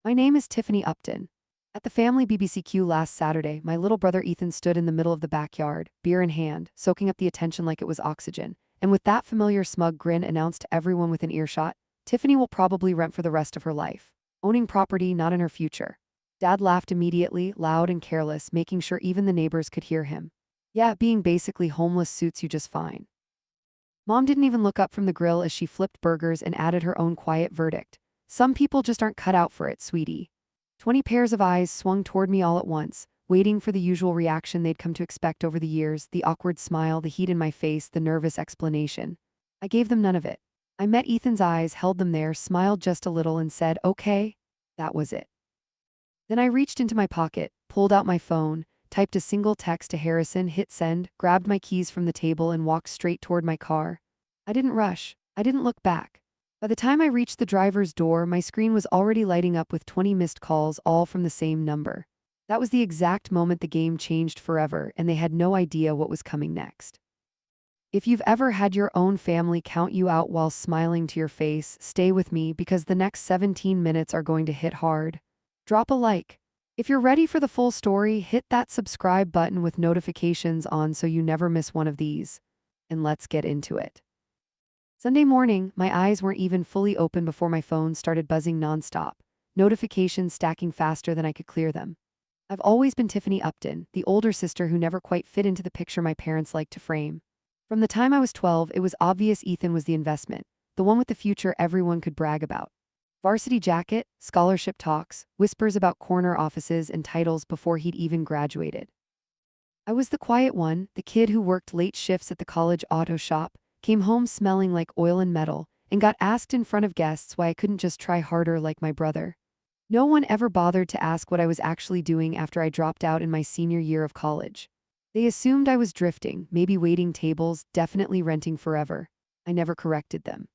My name is Tiffany Upton. At the family BBCQ last Saturday, my little brother Ethan stood in the middle of the backyard, beer in hand, soaking up the attention like it was oxygen, and with that familiar smug grin announced to everyone within earshot, Tiffany will probably rent for the rest of her life. Owning property not in her future. Dad laughed immediately, loud and careless, making sure even the neighbors could hear him. Yeah, being basically homeless suits you just fine. Mom didn't even look up from the grill as she flipped burgers and added her own quiet verdict. Some people just aren't cut out for it, sweetie. 20 pairs of eyes swung toward me all at once, waiting for the usual reaction they'd come to expect over the years, the awkward smile, the heat in my face, the nervous explanation. I gave them none of it. I met Ethan's eyes, held them there, smiled just a little and said, okay. That was it. Then I reached into my pocket, pulled out my phone, typed a single text to Harrison, hit send, grabbed my keys from the table and walked straight toward my car. I didn't rush. I didn't look back. By the time I reached the driver's door, my screen was already lighting up with 20 missed calls, all from the same number. That was the exact moment the game changed forever, and they had no idea what was coming next. If you've ever had your own family count you out while smiling to your face, stay with me because the next 17 minutes are going to hit hard. Drop a like. If you're ready for the full story, hit that subscribe button with notifications on so you never miss one of these. And let's get into it. Sunday morning, my eyes weren't even fully open before my phone started buzzing nonstop, notifications stacking faster than I could clear them. I've always been Tiffany Upton, the older sister who never quite fit into the picture my parents liked to frame. From the time I was 12, it was obvious Ethan was the investment, the one with the future everyone could brag about. Varsity jacket, scholarship talks, whispers about corner offices and titles before he'd even graduated. I was the quiet one, the kid who worked late shifts at the college auto shop, came home smelling like oil and metal, and got asked in front of guests why I couldn't just try harder like my brother. No one ever bothered to ask what I was actually doing after I dropped out in my senior year of college. They assumed I was drifting, maybe waiting tables, definitely renting forever. I never corrected them.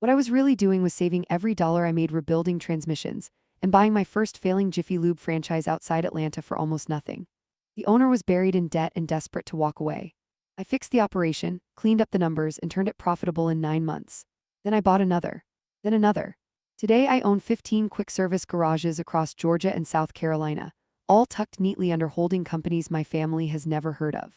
What I was really doing was saving every dollar I made rebuilding transmissions and buying my first failing Jiffy Lube franchise outside Atlanta for almost nothing. The owner was buried in debt and desperate to walk away. I fixed the operation, cleaned up the numbers, and turned it profitable in 9 months. Then I bought another. Then another. Today I own 15 quick-service garages across Georgia and South Carolina, all tucked neatly under holding companies my family has never heard of.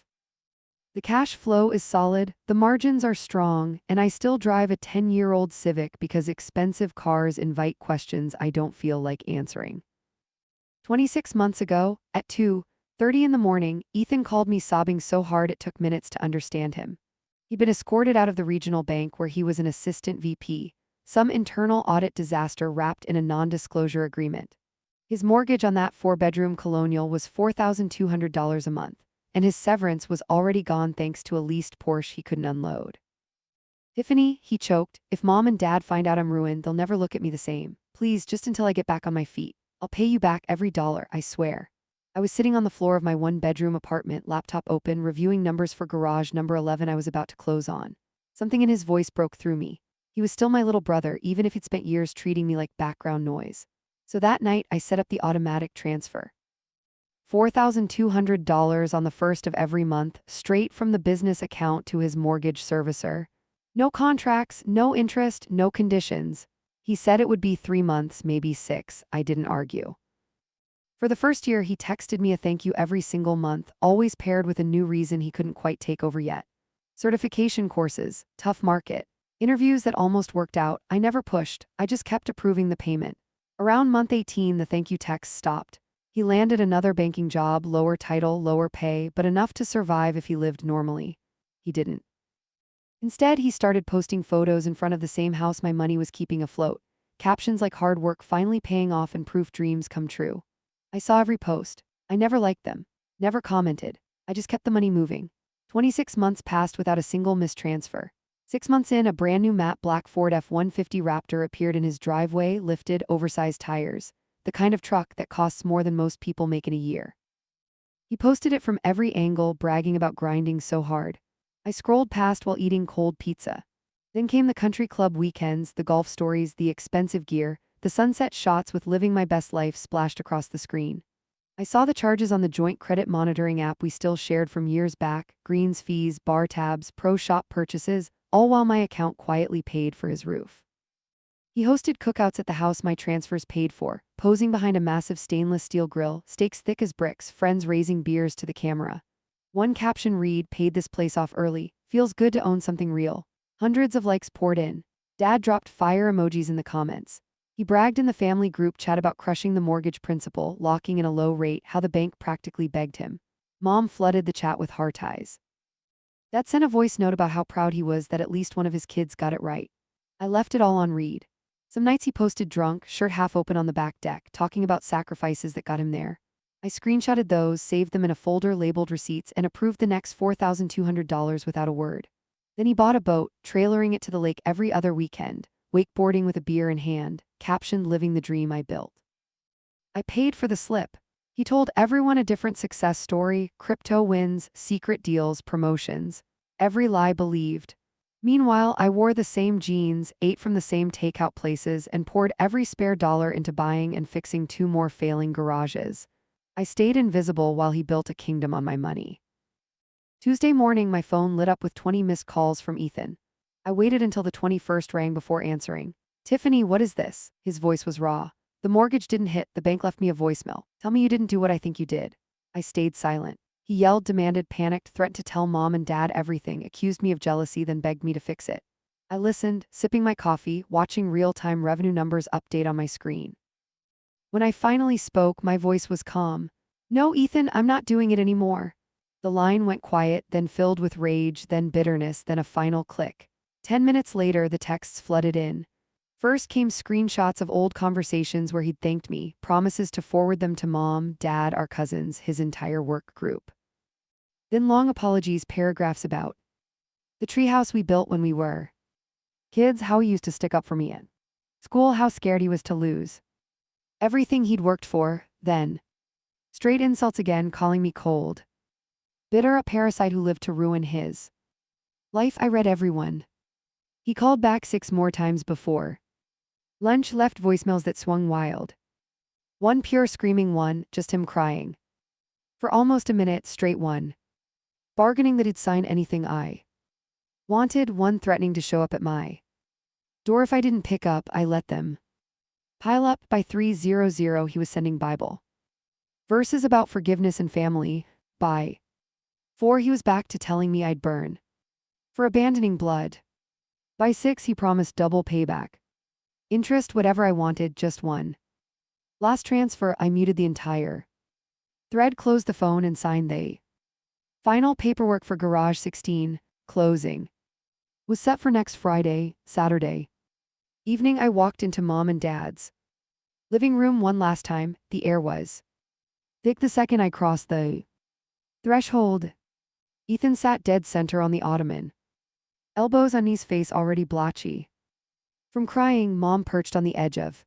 The cash flow is solid, the margins are strong, and I still drive a 10-year-old Civic because expensive cars invite questions I don't feel like answering. 26 months ago, at 2:30 in the morning, Ethan called me sobbing so hard it took minutes to understand him. He'd been escorted out of the regional bank where he was an assistant VP, some internal audit disaster wrapped in a non-disclosure agreement. His mortgage on that 4-bedroom colonial was $4,200 a month, and his severance was already gone thanks to a leased Porsche he couldn't unload. Tiffany, he choked, if Mom and Dad find out I'm ruined, they'll never look at me the same. Please, just until I get back on my feet. I'll pay you back every dollar, I swear. I was sitting on the floor of my 1-bedroom apartment, laptop open, reviewing numbers for garage number 11 I was about to close on. Something in his voice broke through me. He was still my little brother, even if he'd spent years treating me like background noise. So that night, I set up the automatic transfer. $4,200 on the first of every month, straight from the business account to his mortgage servicer. No contracts, no interest, no conditions. He said it would be 3 months, maybe 6. I didn't argue. For the first year, he texted me a thank you every single month, always paired with a new reason he couldn't quite take over yet. Certification courses, tough market, interviews that almost worked out. I never pushed, I just kept approving the payment. Around month 18, the thank you texts stopped. He landed another banking job, lower title, lower pay, but enough to survive if he lived normally. He didn't. Instead, he started posting photos in front of the same house my money was keeping afloat. Captions like hard work finally paying off and proof dreams come true. I saw every post. I never liked them. Never commented. I just kept the money moving. 26 months passed without a single mistransfer. 6 months in, a brand new matte black Ford F-150 Raptor appeared in his driveway, lifted, oversized tires. The kind of truck that costs more than most people make in a year. He posted it from every angle, bragging about grinding so hard. I scrolled past while eating cold pizza. Then came the country club weekends, the golf stories, the expensive gear, the sunset shots with living my best life splashed across the screen. I saw the charges on the joint credit monitoring app we still shared from years back, greens fees, bar tabs, pro shop purchases, all while my account quietly paid for his roof. He hosted cookouts at the house my transfers paid for, posing behind a massive stainless steel grill, steaks thick as bricks, friends raising beers to the camera. One caption read, "Paid this place off early. Feels good to own something real." Hundreds of likes poured in. Dad dropped fire emojis in the comments. He bragged in the family group chat about crushing the mortgage principal, locking in a low rate, how the bank practically begged him. Mom flooded the chat with heart eyes. Dad sent a voice note about how proud he was that at least one of his kids got it right. I left it all on read. Some nights he posted drunk, shirt half open on the back deck, talking about sacrifices that got him there. I screenshotted those, saved them in a folder labeled receipts, and approved the next $4,200 without a word. Then he bought a boat, trailering it to the lake every other weekend, wakeboarding with a beer in hand, captioned "Living the dream I built." I paid for the slip. He told everyone a different success story: crypto wins, secret deals, promotions. Every lie believed. Meanwhile, I wore the same jeans, ate from the same takeout places, and poured every spare dollar into buying and fixing 2 more failing garages. I stayed invisible while he built a kingdom on my money. Tuesday morning, my phone lit up with 20 missed calls from Ethan. I waited until the 21st rang before answering. "Tiffany, what is this?" His voice was raw. "The mortgage didn't hit, the bank left me a voicemail. Tell me you didn't do what I think you did." I stayed silent. He yelled, demanded, panicked, threatened to tell mom and dad everything, accused me of jealousy, then begged me to fix it. I listened, sipping my coffee, watching real-time revenue numbers update on my screen. When I finally spoke, my voice was calm. "No, Ethan, I'm not doing it anymore." The line went quiet, then filled with rage, then bitterness, then a final click. 10 minutes later, the texts flooded in. First came screenshots of old conversations where he'd thanked me, promises to forward them to mom, dad, our cousins, his entire work group. Then long apologies, paragraphs about the treehouse we built when we were kids, how he used to stick up for me in school, how scared he was to lose everything he'd worked for, then straight insults again, calling me cold, bitter, a parasite who lived to ruin his life. I read everyone. He called back 6 more times before lunch, left voicemails that swung wild. One pure screaming, one just him crying. For almost a minute straight, one bargaining that he'd sign anything I wanted, one threatening to show up at my door if I didn't pick up. I let them pile up. By 3:00 he was sending Bible verses about forgiveness and family. By 4 he was back to telling me I'd burn for abandoning blood. By 6 he promised double payback. Interest, whatever I wanted, just one last transfer. I muted the entire thread, closed the phone, and signed the final paperwork for Garage 16. Closing was set for next Friday, Saturday evening. I walked into mom and dad's living room one last time. The air was thick the second I crossed the threshold. Ethan sat dead center on the ottoman, elbows on knees, face already blotchy from crying. Mom perched on the edge of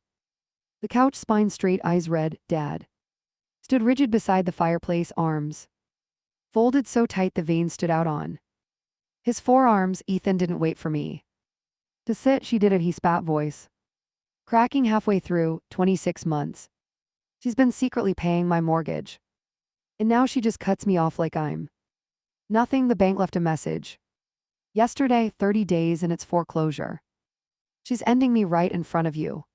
the couch, spine straight, eyes red. Dad stood rigid beside the fireplace, arms folded so tight the veins stood out on his forearms. Ethan didn't wait for me to sit. She did it. He spat, voice cracking halfway through. 26 months. She's been secretly paying my mortgage. And now she just cuts me off like I'm nothing. The bank left a message yesterday, 30 days and it's foreclosure. She's ending me right in front of you.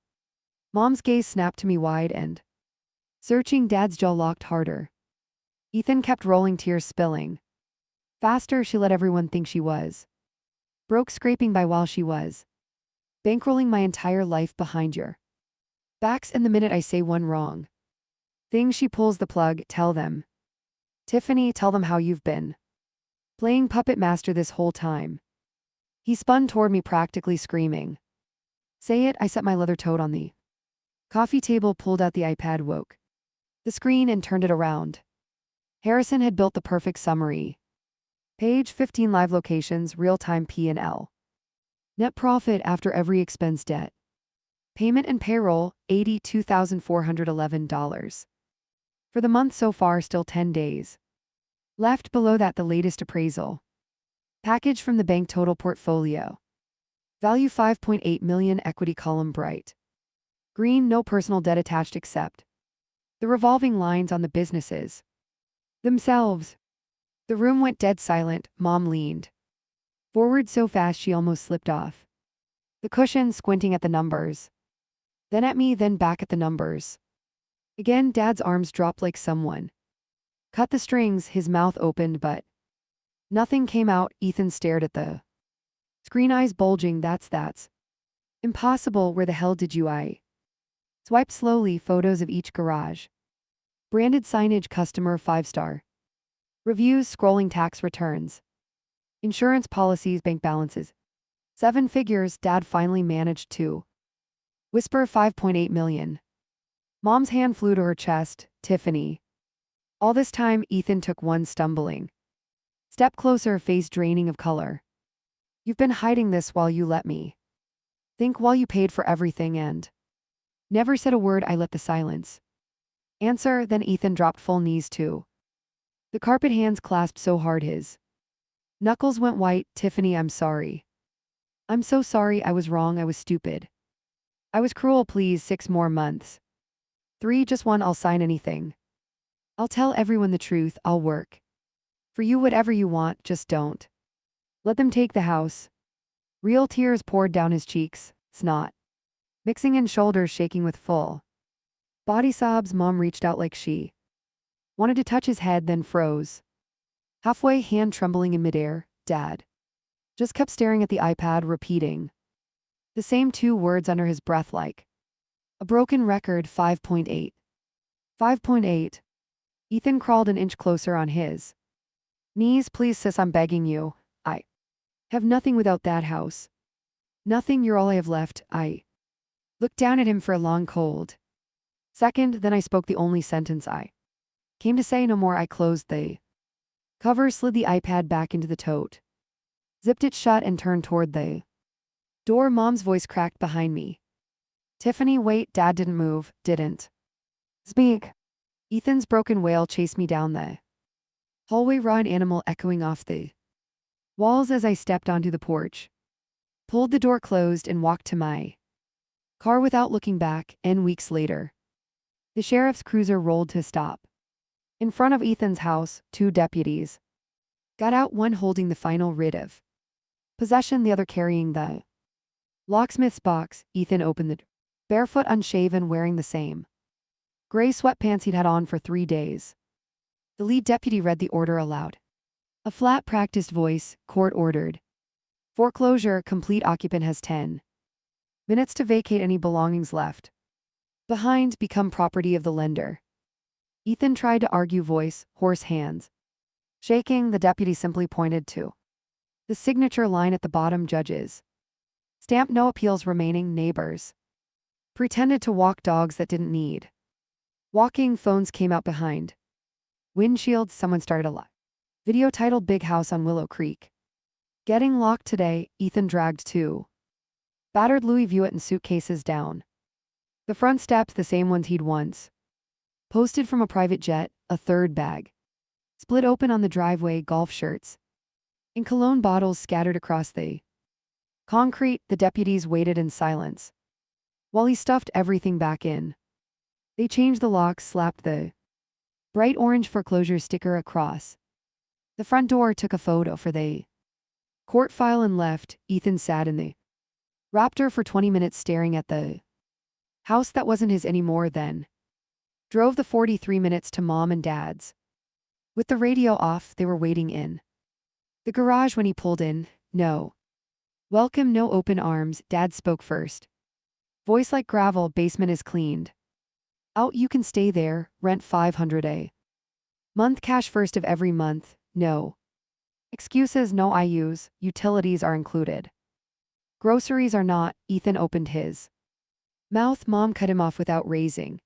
Mom's gaze snapped to me, wide and searching. Dad's jaw locked harder. Ethan kept rolling, tears spilling faster. She let everyone think she was broke, scraping by while she was bankrolling my entire life behind your backs. And the minute I say one wrong thing, she pulls the plug. "Tell them, Tiffany, tell them how you've been playing puppet master this whole time." He spun toward me, practically screaming. "Say it." I set my leather toad on the coffee table, pulled out the iPad, woke the screen, and turned it around. Harrison had built the perfect summary page: 15 live locations, real-time P&L. Net profit after every expense, debt payment and payroll, $82,411. For the month so far, still 10 days left. Below that, the latest appraisal package from the bank, total portfolio value $5.8 million, equity column bright green, no personal debt attached except the revolving lines on the businesses themselves. The room went dead silent. Mom leaned forward so fast she almost slipped off The cushion squinting at the numbers. Then at me, then back at the numbers. Again, Dad's arms dropped like someone cut the strings, his mouth opened, but nothing came out. Ethan stared at the screen, eyes bulging. That's impossible. Where the hell did you? I swiped slowly, photos of each garage. Branded signage, customer 5-star. Reviews, scrolling, tax returns. Insurance policies, bank balances. 7 figures. Dad finally managed to whisper 5.8 million. Mom's hand flew to her chest. Tiffany. All this time, Ethan took one stumbling step closer, face draining of color. You've been hiding this while you let me think, while you paid for everything and never said a word. I let the silence answer. Then Ethan dropped full knees too. The carpet, hands clasped so hard his knuckles went white. Tiffany, I'm sorry. I'm so sorry. I was wrong. I was stupid. I was cruel. Please, 6 more months. 3, just 1. I'll sign anything. I'll tell everyone the truth. I'll work for you, whatever you want, just don't let them take the house. Real tears poured down his cheeks, snot mixing in, shoulders shaking with full body sobs. Mom reached out like she wanted to touch his head, then froze halfway, hand trembling in midair. Dad just kept staring at the iPad, repeating the same 2 words under his breath like a broken record. 5.8. 5.8. Ethan crawled an inch closer on his knees. Please, sis, I'm begging you. I have nothing without that house. Nothing. You're all I have left. I looked down at him for a long, cold second. Then I spoke the only sentence I came to say. No more. I closed the cover, slid the iPad back into the tote, zipped it shut, and turned toward the door. Mom's voice cracked behind me. Tiffany, wait. Dad didn't move, didn't speak. Ethan's broken wail chased me down the hallway, raw and animal, echoing off the walls as I stepped onto the porch, pulled the door closed, and walked to my car without looking back. And weeks later, the sheriff's cruiser rolled to a stop in front of Ethan's house. 2 deputies got out, one holding the final writ of possession, the other carrying the locksmith's box. Ethan opened the door, barefoot, unshaven, wearing the same gray sweatpants he'd had on for 3 days. The lead deputy read the order aloud. A flat, practiced voice. Court ordered foreclosure. Complete. Occupant has 10 minutes to vacate any belongings left behind. Become property of the lender. Ethan tried to argue, voice hoarse, hands shaking. The deputy simply pointed to the signature line at the bottom. Judges stamp, no appeals remaining. Neighbors pretended to walk dogs that didn't need walking. Phones came out behind windshields. Someone started a live video titled Big House on Willow Creek. Getting locked today. Ethan dragged 2 battered Louis Vuitton suitcases down the front steps, the same ones he'd once posted from a private jet. A third bag split open on the driveway. Golf shirts and cologne bottles scattered across the concrete. The deputies waited in silence while he stuffed everything back in. They changed the locks, slapped the bright orange foreclosure sticker across the front door, took a photo for the court file, and left. Ethan sat in the Raptor for 20 minutes staring at the house that wasn't his anymore, then drove the 43 minutes to Mom and Dad's. With the radio off, they were waiting in the garage when he pulled in. No welcome, no open arms. Dad spoke first. Voice like gravel. Basement is cleaned out. You can stay there. Rent $500 a month. Cash first of every month. No excuses, no IUs. Utilities are included. Groceries are not. Ethan opened his mouth. Mom cut him off without raising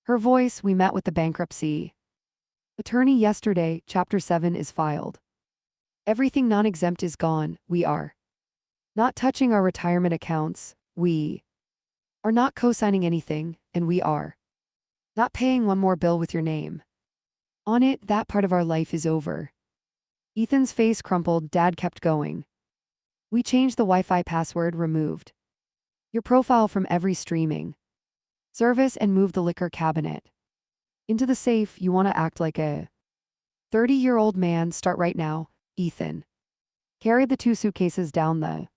her voice. We met with the bankruptcy attorney yesterday. Chapter 7 is filed. Everything non-exempt is gone. We are not touching our retirement accounts. We are not co-signing anything, and we are not paying one more bill with your name on it. That part of our life is over. Ethan's face crumpled. Dad kept going. We changed the Wi-Fi password, removed your profile from every streaming service, and moved the liquor cabinet into the safe. You want to act like a 30-year-old man? Start right now. Ethan carried the 2 suitcases down the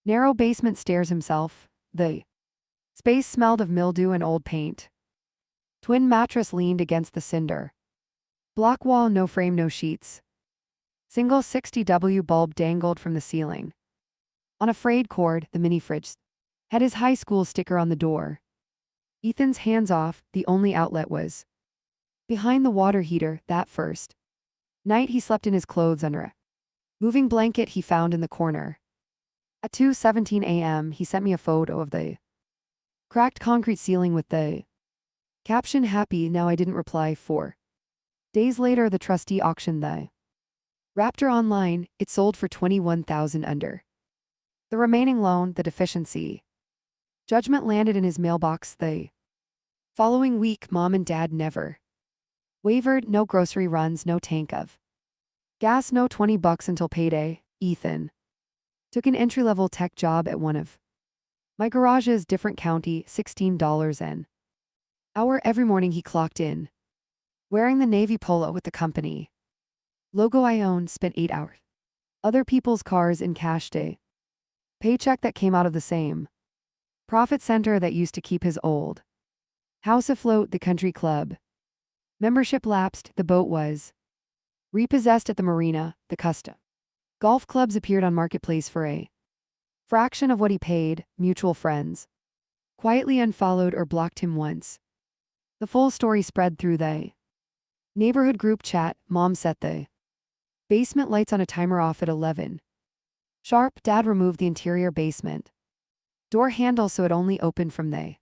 Narrow basement stairs himself. The space smelled of mildew and old paint. Twin mattress leaned against the cinder. Block wall, no frame, no sheets. Single 60W bulb dangled from the ceiling. On a frayed cord, the mini fridge had his high school sticker on the door. Ethan's hands off, the only outlet was behind the water heater. That first night he slept in his clothes under a moving blanket he found in the corner. At 2:17 a.m. he sent me a photo of the cracked concrete ceiling with the caption happy. Now I didn't reply. 4 days later the trustee auctioned the Raptor online. It sold for $21,000 under the remaining loan. The deficiency judgment landed in his mailbox the following week. Mom and Dad never wavered. No grocery runs, no tank of gas, no $20 until payday. Ethan took an entry-level tech job at one of my garages, different county, $16 an hour. Every morning he clocked in, wearing the navy polo with the company logo I owned, spent 8 hours. Other people's cars in cash day. Paycheck that came out of the same profit center that used to keep his old house afloat, the country club. Membership lapsed, the boat was repossessed at the marina, the custom golf clubs appeared on Marketplace for a fraction of what he paid. Mutual friends quietly unfollowed or blocked him once. The full story spread through the neighborhood group chat. Mom set the basement lights on a timer off at 11 sharp. Dad removed the interior basement door handle so it only opened from the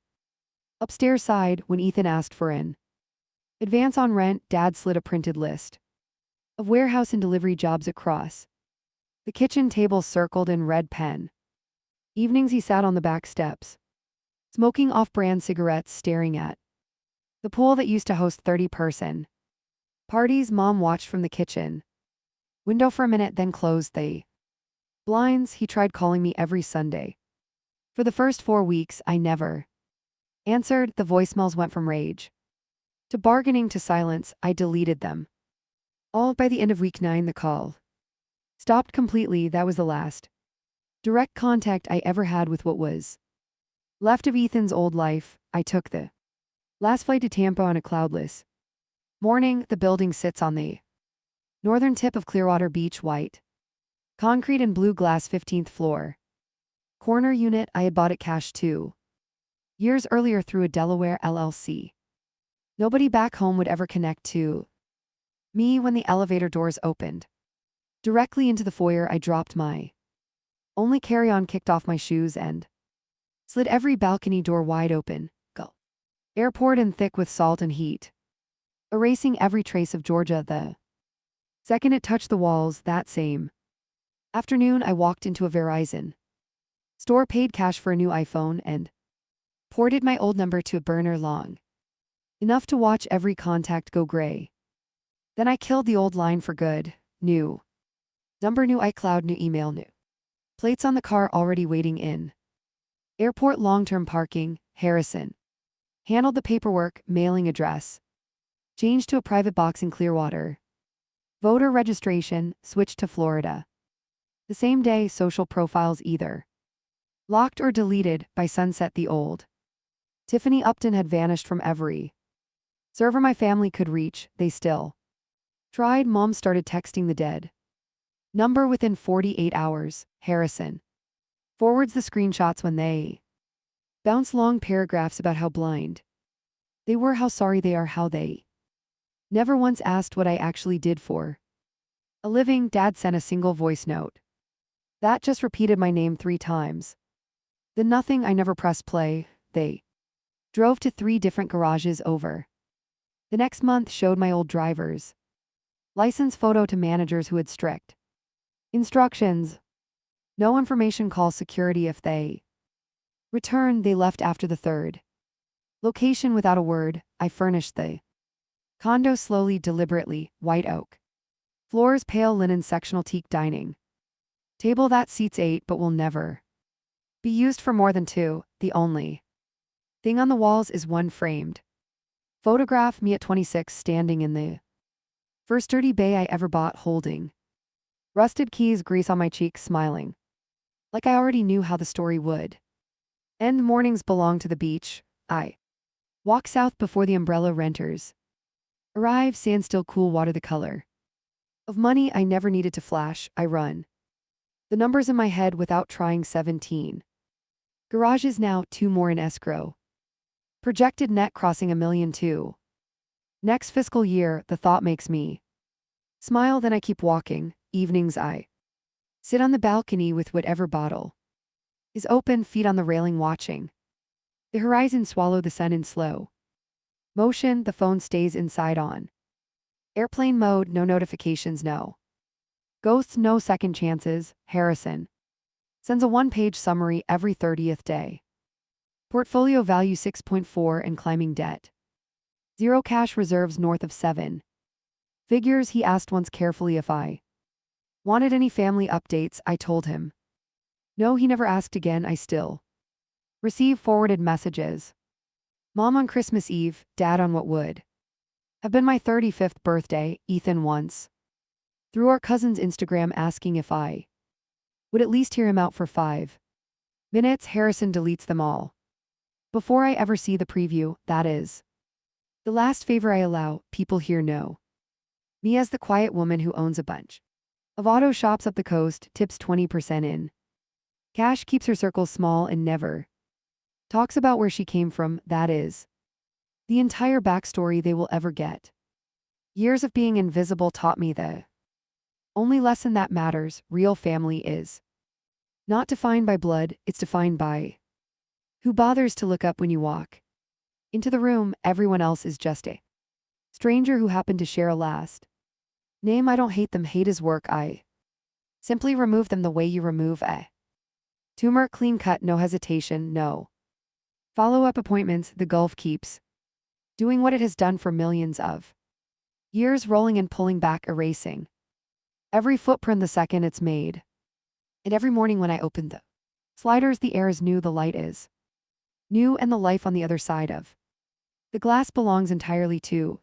upstairs side. When Ethan asked for an advance on rent, Dad slid a printed list of warehouse and delivery jobs across the kitchen table, circled in red pen. Evenings he sat on the back steps, smoking off-brand cigarettes, staring at the pool that used to host 30-person parties. Mom watched from the kitchen window for a minute, then closed the blinds. He tried calling me every Sunday. For the first 4 weeks, I never answered. The voicemails went from rage to bargaining to silence. I deleted them all. By the end of week 9, the call stopped completely. That was the last direct contact I ever had with what was left of Ethan's old life. I took the last flight to Tampa on a cloudless morning. The building sits on the northern tip of Clearwater Beach, white concrete and blue glass, 15th floor. Corner unit. I had bought it cash 2 years earlier through a Delaware LLC. Nobody back home would ever connect to me. When the elevator doors opened directly into the foyer, I dropped my only carry-on, kicked off my shoes, and slid every balcony door wide open. Go. Air poured in thick with salt and heat, erasing every trace of Georgia. The second it touched the walls that same afternoon, I walked into a Verizon store, paid cash for a new iPhone, and ported my old number to a burner long enough to watch every contact go gray. Then I killed the old line for good. New number, new iCloud, new email, new plates on the car already waiting in airport. Long-term parking. Harrison handled the paperwork. Mailing address changed to a private box in Clearwater. Voter registration switched to Florida the same day. Social profiles either locked or deleted. By sunset, the old Tiffany Upton had vanished from every server my family could reach. They still tried. Mom started texting the dead number within 48 hours. Harrison forwards the screenshots when they bounce long paragraphs about how blind they were, how sorry they are, how they never once asked what I actually did for a living. Dad sent a single voice note that just repeated my name 3 times. Then nothing. I never pressed play. They drove to 3 different garages over the next month, showed my old driver's license photo to managers who had strict instructions. No information, call security if they return. They left after the 3rd location without a word. I furnished the condo slowly, deliberately. White oak floors, pale linen, sectional teak dining table that seats 8 but will never be used for more than 2. The only thing on the walls is one framed photograph, me at 26, standing in the first dirty bay I ever bought, holding rusted keys, grease on my cheeks, smiling. Like I already knew how the story would end. Mornings belong to the beach. I walk south before the umbrella renters arrive. Sand still cool water, the color of money I never needed to flash. I run the numbers in my head without trying. 17 garages now, 2 more in escrow. Projected net crossing 1,000,000 too. Next fiscal year, the thought makes me smile. Then I keep walking. Evenings I sit on the balcony with whatever bottle is open, feet on the railing, watching the horizon swallow the sun in slow motion. The phone stays inside on airplane mode. No notifications, no ghosts, no second chances. Harrison sends a 1-page summary every 30th day. Portfolio value 6.4 and climbing, debt 0, cash reserves north of 7 figures. He asked once carefully if I wanted any family updates. I told him no. He never asked again. I still receive forwarded messages. Mom on Christmas Eve, Dad on what would have been my 35th birthday. Ethan once through our cousin's Instagram asking if I would at least hear him out for 5 minutes. Harrison deletes them all before I ever see the preview. That is the last favor I allow. People here know me as the quiet woman who owns a bunch of auto shops up the coast, tips 20% in cash, keeps her circle small, and never talks about where she came from. That is the entire backstory they will ever get. Years of being invisible taught me the only lesson that matters. Real family is not defined by blood, it's defined by who bothers to look up when you walk into the room. Everyone else is just a stranger who happened to share a last name. I don't hate them, hate his work. I simply remove them the way you remove a tumor. Clean cut, no hesitation, no follow-up appointments. The Gulf keeps doing what it has done for millions of years, rolling and pulling back, erasing every footprint the second it's made. And every morning when I open the sliders, the air is new, the light is new, and the life on the other side of the glass belongs entirely to